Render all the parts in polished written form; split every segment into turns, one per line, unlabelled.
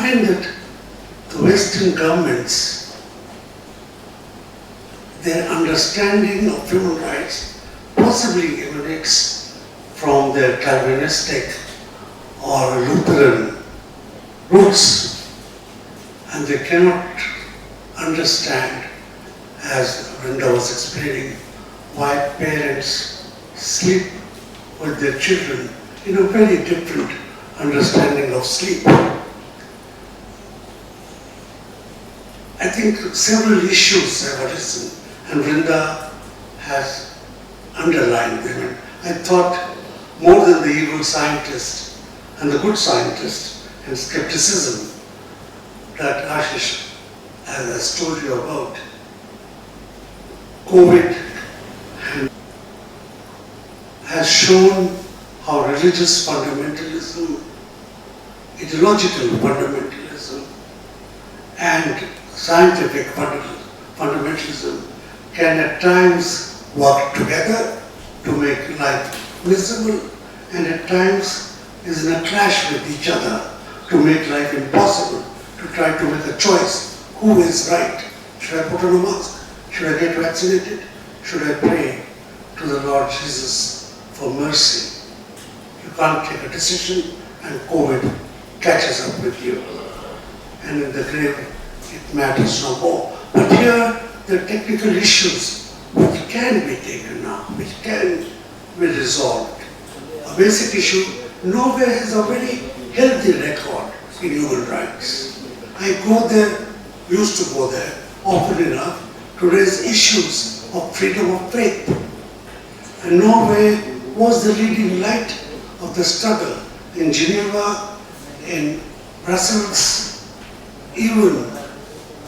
find that the Western governments, their understanding of human rights possibly emanates from their Calvinistic or Lutheran roots, and they cannot understand, as Vrinda was explaining, why parents sleep with their children in a very different understanding of sleep. I think several issues have arisen, and Vrinda has underlined them. And I thought more than the evil scientist and the good scientist and skepticism that Ashish has told you about, COVID has shown how religious fundamentalism, ideological fundamentalism, and scientific fundamentalism can at times work together to make life miserable, and at times is in a clash with each other to make life impossible, to try to make a choice. Who is right? Should I put on a mask? Should I get vaccinated? Should I pray to the Lord Jesus for mercy? You can't take a decision and COVID catches up with you. And in the grave, it matters no more. But here, there are technical issues which can be taken now, which can be resolved. A basic issue, Norway has a very healthy record in human rights. I go there, used to go there often enough to raise issues of freedom of faith. And Norway was the leading light of the struggle in Geneva, in Brussels, even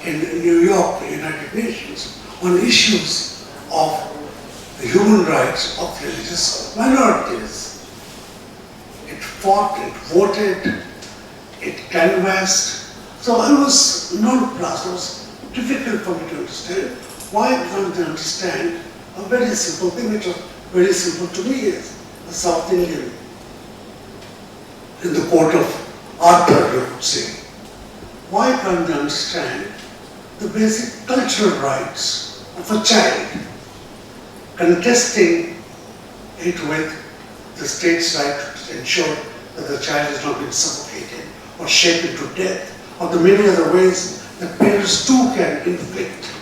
in New York, the United Nations, on issues of the human rights of religious minorities. It fought, it voted, it canvassed. So I was nonplussed. It was difficult for me to understand. Why can't they understand a very simple thing, which was very simple to me as a South Indian in the court of Arthur, you would say. Why can't they understand the basic cultural rights of a child, contesting it with the state's right to ensure that the child is not being suffocated or shaken to death, or the many other ways that parents too can inflict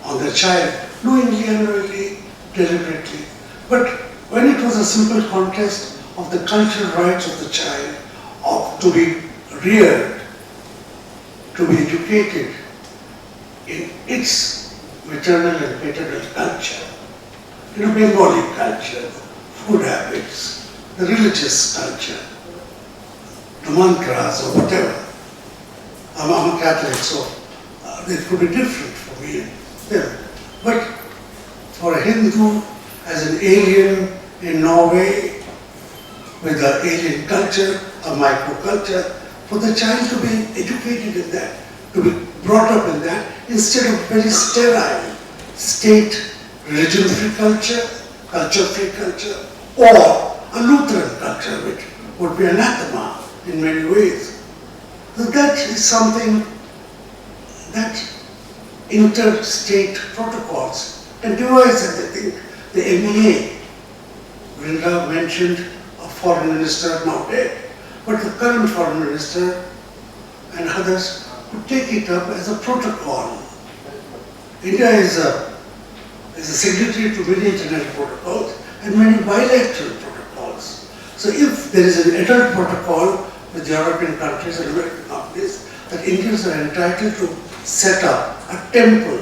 on their child, knowingly, unknowingly, deliberately. But when it was a simple contest of the cultural rights of the child, of to be reared, to be educated in its maternal and paternal culture, in a Bengali culture, food habits, the religious culture, the mantras or whatever. I'm a Catholic, so it could be different for me and them. But for a Hindu, as an alien in Norway, with an alien culture, a microculture, for the child to be educated in that, to be brought up in that, instead of very sterile state religion-free culture, culture-free culture, or a Lutheran culture, which would be anathema in many ways. So that is something that interstate protocols can devise. And I think the MEA, Vrinda mentioned a foreign minister now dead, but the current foreign minister and others could take it up as a protocol. India is a signatory to many international protocols and many bilateral protocols. So if there is an adult protocol with European countries and American companies, that Indians are entitled to set up a temple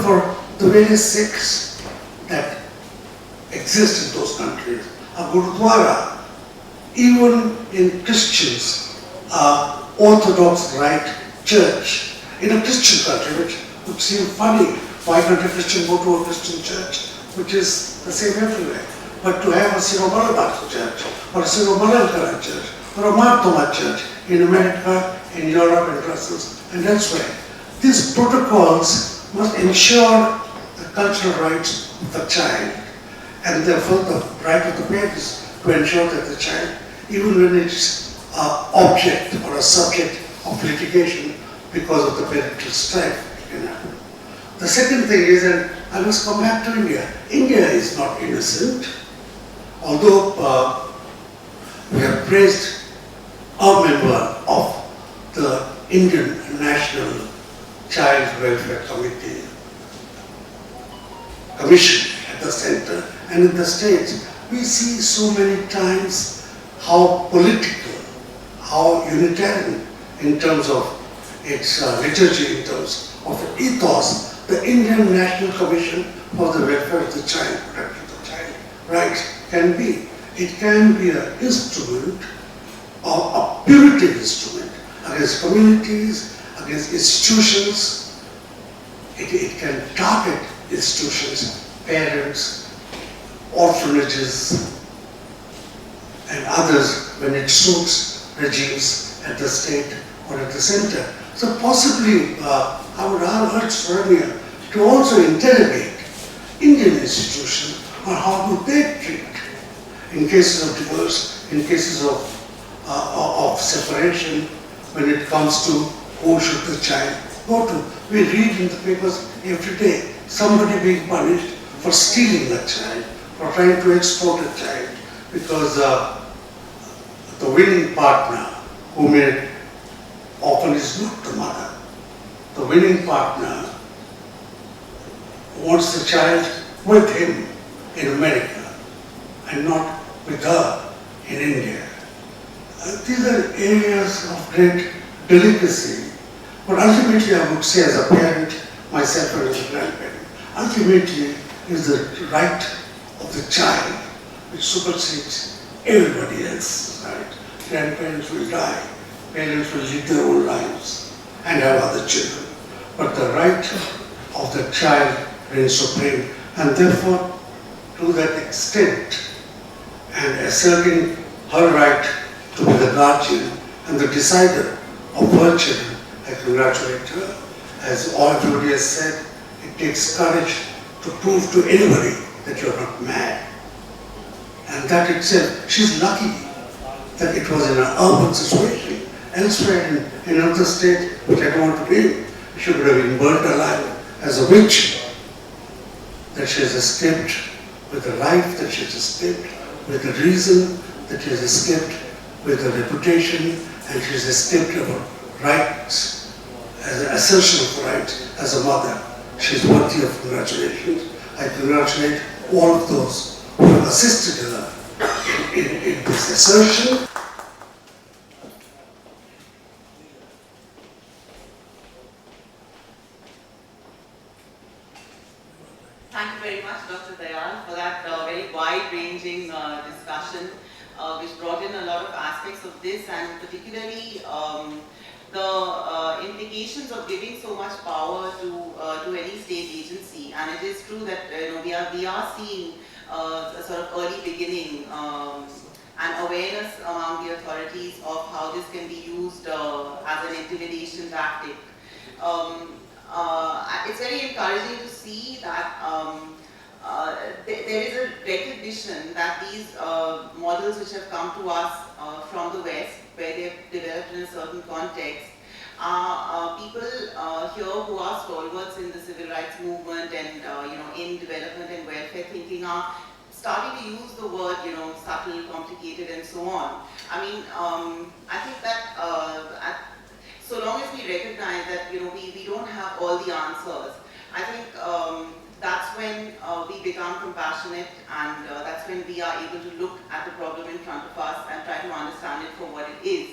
for the various sects that exist in those countries, a gurudwara, even in Christians, Orthodox Rite Church. In a Christian country, which would seem funny, why can't a Christian go to a Christian church, which is the same everywhere? But to have a Syro-Malabar church, or a Syro-Malankara church, or a Marthoma church in America, in Europe, in Brussels, and elsewhere. These protocols must ensure the cultural rights of the child, and therefore the right of the parents to ensure that the child, even when it's object or a subject of litigation because of the parental strife. The second thing is, and I must come back to India. India is not innocent, although we have praised a member of the Indian National Child Welfare Commission at the center and in the states. We see so many times how political, how unitarian in terms of its liturgy, in terms of ethos, the Indian National Commission for the Welfare of the Child, Protection of the Child Rights can be. It can be an instrument, or a punitive instrument against communities, against institutions. It can target institutions, parents, orphanages, and others when it suits regimes at the state or at the center. So possibly, I would urge Swarnia to also interrogate Indian institutions on how do they treat, in cases of divorce, in cases of separation, when it comes to who should the child go to. We read in the papers every day somebody being punished for stealing a child, for trying to exploit a child, because the winning partner, who often is not the mother, the winning partner wants the child with him in America and not with her in India. These are areas of great delicacy. But ultimately, I would say, as a parent, myself and as a grandparent, ultimately is the right of the child which supersedes everybody else's right. Grandparents will die, parents will lead their own lives and have other children. But the right of the child reigns supreme, and therefore, to that extent, and asserting her right to be the guardian and the decider of her children, I congratulate her. As everybody has said, it takes courage to prove to anybody that you're not mad. And that itself, she's lucky that it was in an urban situation. Elsewhere in another state, which I don't want to name, she would have been burnt alive as a witch. That she has escaped with a life, that she has escaped with a reason, that she has escaped with a reputation, and she has escaped her rights, as an assertion of rights as a mother. She is worthy of congratulations. I congratulate all of those who have assisted her in this assertion.
Thank you very much, Dr. Dayal, for that very wide-ranging discussion, which brought in a lot of aspects of this, and particularly the implications of giving so much power to any state agency. And it is true that we are seeing a sort of early beginning and awareness among the authorities of how this can be used as an intimidation tactic. It's very encouraging to see that there is a recognition that these models which have come to us from the West, where they have developed in a certain context, are people here who are stalwarts in the civil rights movement and in development and welfare thinking are starting to use the word subtle, complicated, and so on. I mean, I think that so long as we recognize that we don't have all the answers, I think that's when we become compassionate, and that's when we are able to look at the problem in front of us and try to understand it for what it is.